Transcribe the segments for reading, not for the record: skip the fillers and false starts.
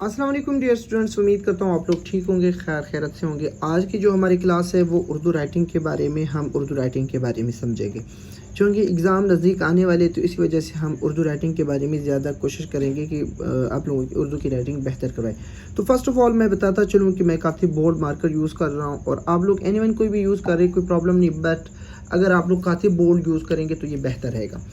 अस्सलाम वालेकुम dear students, उम्मीद करता हूँ आप लोग ठीक होंगे, खैरियत से होंगे। आज की जो हमारी क्लास है वो उर्दू राइटिंग के बारे में, हम उर्दू राइटिंग के बारे में समझेंगे। चूँकि एग्ज़ाम नज़दीक आने वाले, तो इसी वजह से हम उर्दू राइटिंग के बारे में ज़्यादा कोशिश करेंगे कि आप लोगों की उर्दू की राइटिंग बेहतर करवाएं। तो फ़र्स्ट ऑफ़ ऑल मैं बताता चलूँ कि मैं काफ़ी बोर्ड मार्कर यूज़ कर रहा हूँ, और आप लोग एनीवन कोई भी यूज़ कर रहे, कोई प्रॉब्लम नहीं, बट अगर आप लोग काफ़ी बोर्ड यूज़ करेंगे तो ये बेहतर रहेगा।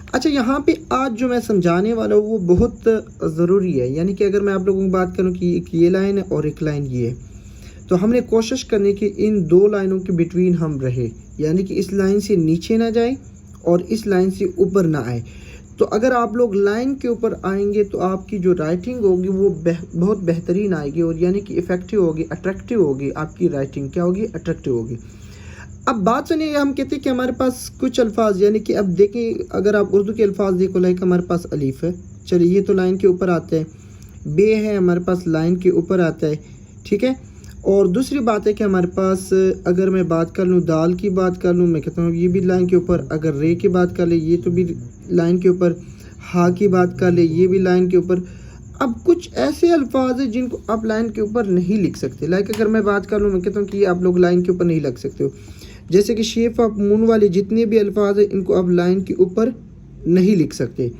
अच्छा, यहाँ पे आज जो मैं समझाने वाला हूँ वो बहुत ज़रूरी है। यानी कि अगर मैं आप लोगों की बात करूँ कि एक ये लाइन है और एक लाइन ये है, तो हमने कोशिश करनी कि इन दो लाइनों के बिटवीन हम रहे, यानी कि इस लाइन से नीचे ना जाए और इस लाइन से ऊपर ना आए। तो अगर आप लोग लाइन के ऊपर आएंगे तो आपकी जो राइटिंग होगी वो बहुत बेहतरीन आएगी, और यानी कि इफ़ेक्टिव होगी, अट्रैक्टिव होगी। आपकी राइटिंग क्या होगी? अट्रैक्टिव होगी। अब बात सुनिए, हम कहते हैं कि हमारे पास कुछ अल्फाज, यानी कि अब देखें, अगर आप उर्दू के अल्फाज देखो, लाइक हमारे पास अलीफ है, चलिए ये तो लाइन के ऊपर आता है। बे है हमारे पास, लाइन के ऊपर आता है, ठीक है। और दूसरी बात है कि हमारे पास, अगर मैं बात कर लूँ, दाल की बात कर लूँ, मैं कहता हूँ ये भी लाइन के ऊपर। अगर रे की बात कर ले, ये तो भी लाइन के ऊपर। हा की बात कर ले, ये भी लाइन के ऊपर। अब कुछ ऐसे अल्फाज हैं जिनको आप लाइन के ऊपर नहीं लिख सकते। लाइक अगर मैं बात कर लूँ, मैं कहता हूँ कि ये आप लोग लाइन के ऊपर नहीं लिख सकते हो। जैसे कि शेप ऑफ मून वाले जितने भी अल्फाज हैं, इनको आप लाइन के ऊपर नहीं लिख सकते।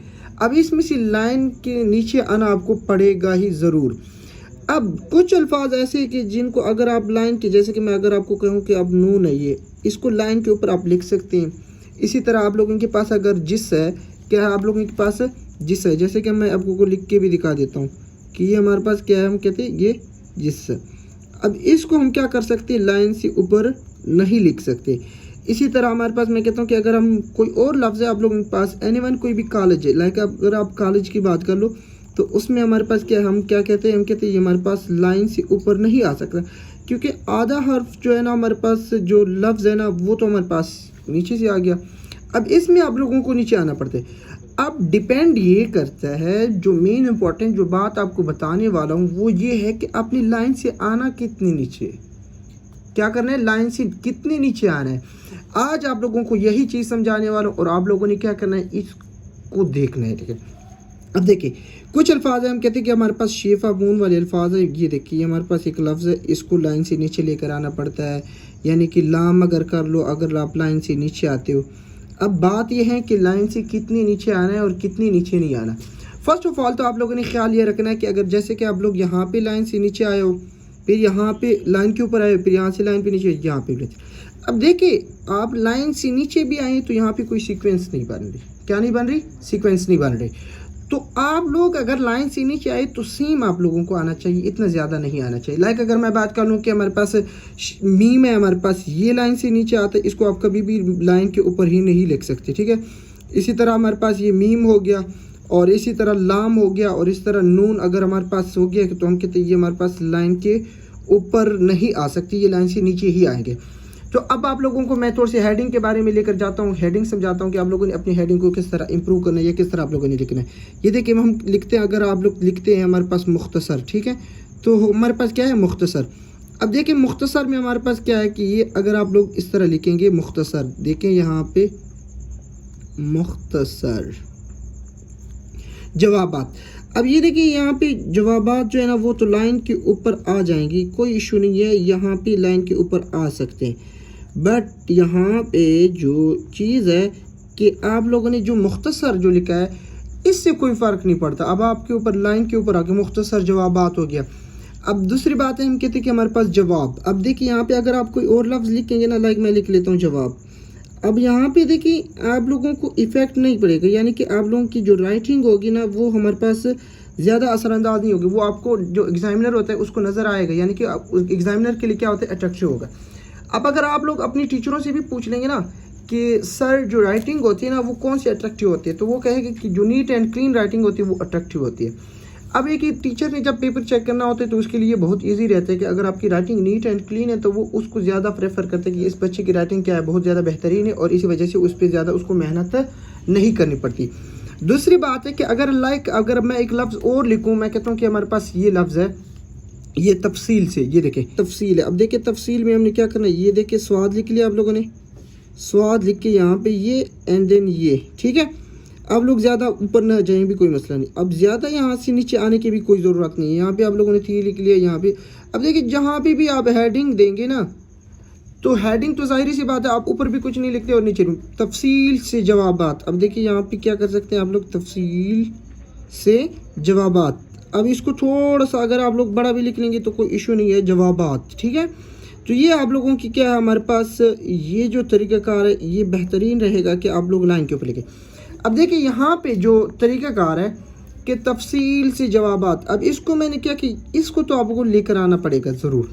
अब इसमें से लाइन के नीचे आना आपको पड़ेगा ही ज़रूर। अब कुछ अल्फाज ऐसे कि जिनको अगर आप लाइन के, जैसे कि मैं अगर आपको कहूँ कि अब नून है, ये इसको लाइन के ऊपर आप लिख सकते हैं। इसी तरह आप लोगों के पास अगर जिस है, क्या है आप लोगों के पास जिस है, जैसे कि मैं आपको लिख के भी दिखा देता हूँ कि ये हमारे पास क्या है, हम कहते हैं ये जिस। अब इसको हम क्या कर सकते हैं, लाइन से ऊपर नहीं लिख सकते। इसी तरह हमारे पास, मैं कहता हूँ कि अगर हम कोई और लफ्ज़ है आप लोगों के पास, एनीवन कोई भी कॉलेज है, लाइक अगर आप कॉलेज की बात कर लो, तो उसमें हमारे पास क्या है, हम क्या कहते हैं, हम कहते हैं ये हमारे पास लाइन से ऊपर नहीं आ सकता, क्योंकि आधा हर्फ जो है ना हमारे पास, जो लफ्ज़ है ना वो तो हमारे पास नीचे से आ गया। अब इसमें आप लोगों को नीचे आना पड़ता है। अब डिपेंड ये करता है, जो मेन इम्पॉर्टेंट जो बात आपको बताने वाला हूँ वो ये है कि अपनी लाइन से आना कितने नीचे, क्या करना है, लाइन से कितने नीचे आना है। आज आप लोगों को यही चीज़ समझाने वाला हूँ, और आप लोगों ने क्या करना है, इसको देखना है, ठीक है। अब देखिए, कुछ अल्फाज है, हम कहते हैं कि हमारे पास शेफा मून वाले अल्फाज है। ये देखिए हमारे पास एक लफ्ज़ है, इसको लाइन से नीचे लेकर आना पड़ता है। यानी कि लाम अगर कर लो, अगर आप लाइन से नीचे आते हो। अब बात यह है कि लाइन से कितनी नीचे आना है और कितनी नीचे नहीं आना। फर्स्ट ऑफ ऑल तो आप लोगों ने ख्याल ये रखना है कि अगर जैसे कि आप लोग यहाँ पे लाइन से नीचे आए हो, फिर यहाँ पे लाइन के ऊपर आए, फिर यहाँ से लाइन पे नीचे, यहाँ पे भी। अब देखिए, आप लाइन से नीचे भी आए तो यहाँ पे कोई सीक्वेंस नहीं बन रही। क्या नहीं बन रही? सीक्वेंस नहीं बन रही। तो आप लोग अगर लाइन से नीचे आए तो सेम आप लोगों को आना चाहिए, इतना ज़्यादा नहीं आना चाहिए। लाइक अगर मैं बात कर लूँ कि हमारे पास मीम है, हमारे पास ये लाइन से नीचे आता है, इसको आप कभी भी लाइन के ऊपर ही नहीं लिख सकते, ठीक है। इसी तरह हमारे पास ये मीम हो गया, और इसी तरह लाम हो गया, और इस तरह नून अगर हमारे पास हो गया तो हम कहते हैं ये हमारे पास लाइन के ऊपर नहीं आ सकती, ये लाइन से नीचे ही आएंगे। तो अब आप लोगों को मैं थोड़ी सी हेडिंग के बारे में लेकर जाता हूँ, हेडिंग समझाता हूँ कि आप लोगों ने अपनी हेडिंग को किस तरह इंप्रूव करना है या किस तरह आप लोगों ने लिखना है। ये देखिए, हम लिखते हैं, अगर आप लोग लिखते हैं हमारे पास मुख्तसर, ठीक है, तो हमारे पास क्या है, मुख्तसर। अब देखिए मुख्तसर में हमारे पास क्या है कि ये अगर आप लोग इस तरह लिखेंगे मुख्तसर, देखें यहाँ पे मुख्तसर जवाबात। अब ये देखिए यहाँ पे जवाबात जो है ना वो तो लाइन के ऊपर आ जाएंगी, कोई इशू नहीं है, यहाँ पे लाइन के ऊपर आ सकते हैं। बट यहाँ पे जो चीज़ है कि आप लोगों ने जो मुख्तसर जो लिखा है, इससे कोई फ़र्क नहीं पड़ता। अब आपके ऊपर लाइन के ऊपर आके मुख्तसर जवाबात हो गया। अब दूसरी बात है, हम कहते हैं कि हमारे पास जवाब। अब देखिए यहाँ पे अगर आप कोई और लफ्ज़ लिखेंगे ना, लाइक मैं लिख लेता हूँ जवाब। अब यहाँ पे देखिए आप लोगों को इफ़ेक्ट नहीं पड़ेगा, यानी कि आप लोगों की जो राइटिंग होगी ना वो हमारे पास ज़्यादा असरअंदाज नहीं होगी। वो आपको जो एग्जामिनर होता है उसको नज़र आएगा, यानी कि एग्जामिनर के लिए क्या होता है, अट्रैक्टिव होगा। अब अगर आप लोग अपनी टीचरों से भी पूछ लेंगे ना कि सर जो राइटिंग होती है ना वो कौन सी अट्रैक्टिव होती है, तो वो कहेंगे कि जो नीट एंड क्लीन राइटिंग होती है वो अट्रैक्टिव होती है। अब एक टीचर ने जब पेपर चेक करना होता है तो उसके लिए बहुत इजी रहता है कि अगर आपकी राइटिंग नीट एंड क्लीन है तो वो उसको ज़्यादा प्रेफर करते हैं कि इस बच्चे की राइटिंग क्या है, बहुत ज़्यादा बेहतरीन है, और इसी वजह से उस पर ज़्यादा उसको मेहनत नहीं करनी पड़ती। दूसरी बात है कि अगर मैं एक लफ्ज़ और लिखूँ, मैं कहता हूँ कि हमारे पास ये लफ्ज़ है, ये तफसील से, ये देखें तफसील है। अब देखिए तफसील में हमने क्या करना है, ये देखिए स्वाद लिख लिया आप लोगों ने, स्वाद लिख के यहाँ पे ये एंड देन ये, ठीक है। आप लोग ज़्यादा ऊपर ना जाएं भी कोई मसला नहीं। अब ज़्यादा यहाँ से नीचे आने की भी कोई ज़रूरत नहीं है। यहाँ पे आप लोगों ने 3 लिख लिया यहाँ पे। अब देखिए जहाँ पे भी आप हेडिंग देंगे ना, तो हेडिंग तो ज़ाहिर सी बात है आप ऊपर भी कुछ नहीं लिखते और नीचे भी। तफसील से जवाबात, अब देखिए यहाँ पे क्या कर सकते हैं आप लोग, तफसील से जवाबात। अब इसको थोड़ा सा अगर आप लोग बड़ा भी लिख लेंगे तो कोई इशू नहीं है, जवाबात, ठीक है। तो ये आप लोगों की क्या है, हमारे पास ये जो तरीक़ाकार है ये बेहतरीन रहेगा कि आप लोग लाइन के ऊपर लिखें। अब देखिए यहाँ पे जो तरीक़ाकार है कि तफसील से जवाबात, अब इसको मैंने क्या कि इसको तो आपको लेकर आना पड़ेगा ज़रूर,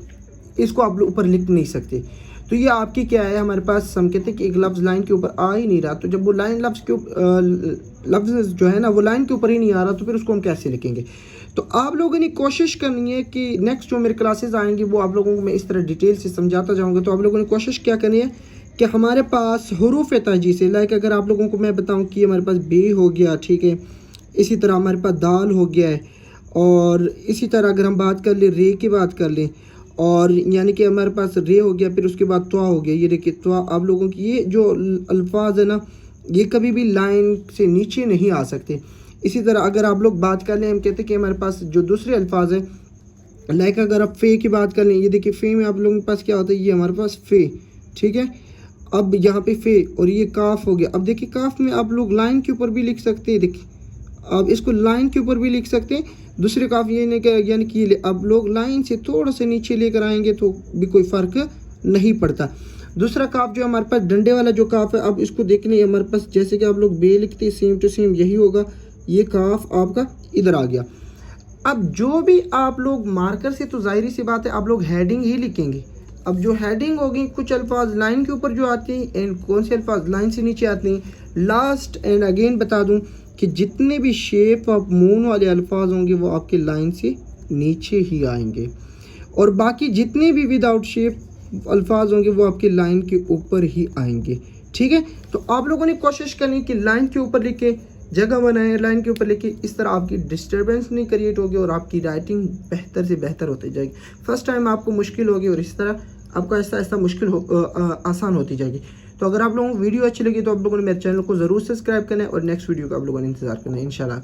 इसको आप लोग ऊपर लिख नहीं सकते। तो ये आपकी क्या है, हमारे पास हम कहते हैं कि एक लफ्ज़ लाइन के ऊपर आ ही नहीं रहा, तो जब वो लाइन लफ्ज़ जो है ना वो लाइन के ऊपर ही नहीं आ रहा तो फिर उसको हम कैसे लिखेंगे। तो आप लोगों ने कोशिश करनी है कि नेक्स्ट जो मेरे क्लासेस आएंगी वो आप लोगों को मैं इस तरह डिटेल से समझाता जाऊँगा। तो आप लोगों ने कोशिश क्या करनी है कि हमारे पास हुरूफ तहजी से, लाइक अगर आप लोगों को मैं बताऊँ कि हमारे पास बे हो गया, ठीक है, इसी तरह हमारे पास दाल हो गया है, और इसी तरह अगर हम बात कर लें रे की बात कर लें, और यानी कि हमारे पास रे हो गया, फिर उसके बाद त्वा हो गया। ये देखिए त्वा, आप लोगों की ये जो अल्फाज है ना ये कभी भी लाइन से नीचे नहीं आ सकते। इसी तरह अगर आप लोग बात कर लें, हम कहते हैं कि हमारे पास जो दूसरे अल्फाज हैं, लाइक अगर आप फ़े की बात कर लें, ये देखिए फ़े में आप लोगों के पास क्या होता है, ये हमारे पास फ़े, ठीक है। अब यहाँ पे फ़े और ये काफ हो गया। अब देखिए काफ में आप लोग लाइन के ऊपर भी लिख सकते हैं, देखिए आप इसको लाइन के ऊपर भी लिख सकते हैं। दूसरे काफ ये नहीं कि यानी कि अब लोग लाइन से थोड़ा सा नीचे लेकर आएंगे तो भी कोई फ़र्क नहीं पड़ता। दूसरा काफ जो हमारे पास डंडे वाला जो काफ है, अब इसको देखने हमारे पास जैसे कि आप लोग बे लिखते हैं सेम टू सेम यही होगा, ये काफ आपका इधर आ गया। अब जो भी आप लोग मार्कर से, तो जाहिर सी बात है आप लोग हेडिंग ही लिखेंगे। अब जो हेडिंग होगी, कुछ अल्फाज लाइन के ऊपर जो आते हैं एंड कौन से अल्फाज लाइन से नीचे आते हैं। लास्ट एंड अगेन बता दूं कि जितने भी शेप ऑफ मून वाले अल्फाज होंगे वो आपके लाइन से नीचे ही आएंगे, और बाकी जितने भी विदाउट शेप अल्फाज होंगे वो आपके लाइन के ऊपर ही आएंगे, ठीक है। तो आप लोगों ने कोशिश करनी कि लाइन के ऊपर लिखे, जगह बनाए, लाइन के ऊपर लिखे, इस तरह आपकी डिस्टर्बेंस नहीं क्रिएट होगी और आपकी राइटिंग बेहतर से बेहतर होती जाएगी। फर्स्ट टाइम आपको मुश्किल होगी और इस तरह आपको ऐसा ऐसा मुश्किल आसान होती जाएगी। तो अगर आप लोगों को वीडियो अच्छी लगी तो आप लोगों ने मेरे चैनल को ज़रूर सब्सक्राइब करना है और नेक्स्ट वीडियो का आप लोगों ने इंतज़ार करना है इंशाल्लाह।